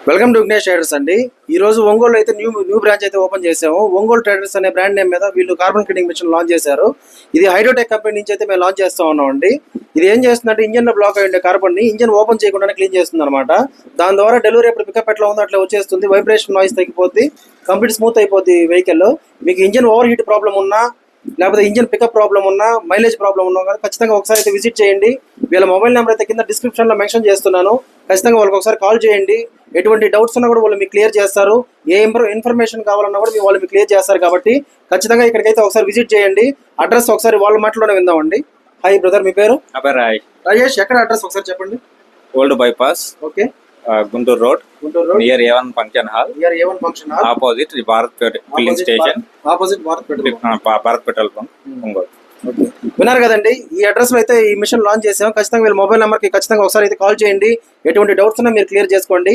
Welcome to Vignesh traders అండి. ఈ రోజు ఒంగోలు అయితే న్యూ బ్రాంచ్ అయితే ఓపెన్ చేసాము. ఒంగోలు ట్రేడర్స్ అనే బ్రాండ్ నేమ్ మీద వీళ్ళు కార్బన్ క్లీనింగ్ మిషన్ లాంచ్ చేశారు. ఇది హైడ్రోటెక్ కంపెనీ నుంచి అయితే మేము లాంచ్ చేస్తా ఉన్నాం అండి. ఇది ఏం చేస్తుందంటే ఇంజన్ లో బ్లాక్ అయ్యే కార్బన్ ని ఇంజన్ ఓపెన్ చేయకుండానే క్లీన్ చేస్తుంది అనమాట. దాని ద్వారా డెలివరీ ఎప్పుడు పికప్ ఎట్లా ఉందో అట్లా వచ్చేస్తుంది. వైబ్రేషన్ నాయిస్ తగ్గిపోద్ది, కంప్లీట్ స్మూత్ అయిపోద్ది వెహికల్. మీకు ఇంజన్ ఓవర్ హీట్ ప్రాబ్లం ఉన్నా, లేకపోతే ఇంజన్ పికప్ ప్రాబ్లం ఉన్నా, మైలేజ్ ప్రాబ్లం ఉన్నా కానీ ఖచ్చితంగా ఒకసారి అయితే విజిట్ చేయండి. వీళ్ళ మొబైల్ నెంబర్ అయితే కింద డిస్క్రిప్షన్ లో మెన్షన్ చేస్తున్నాను. ఖచ్చితంగా వాళ్ళకి ఒకసారి కాల్ చేయండి. ఎటువంటి డౌట్స్ ఉన్నా కూడా వాళ్ళు మీకు క్లియర్ చేస్తారు. ఏ ఇన్ఫర్మేషన్ కావాలన్నా కూడా వాళ్ళు మీకు క్లియర్ చేస్తారు. కాబట్టి ఖచ్చితంగా ఇక్కడికైతే ఒకసారి విజిట్ చేయండి. అడ్రస్ ఒకసారి వాళ్ళ మాటలోనే విందామండి. హాయ్ బ్రదర్, మీ పేరు? రాజేష్. ఎక్కడ అడ్రస్ ఒకసారి చెప్పండి. Old bypass, okay, Guntur road, near A1 function hall, opposite Bharat filling station, opposite Bharat petrol bunk, Ongole. విన్నారు కదండి, ఈ అడ్రస్ లో అయితే ఈ మిషన్ లాంచ్ చేసాం. ఖచ్చితంగా వీళ్ళ మొబైల్ నెంబర్ కి ఖచ్చితంగా ఒకసారి అయితే కాల్ చేయండి. ఎటువంటి డౌట్స్ ఉన్నా మీరు క్లియర్ చేసుకోండి.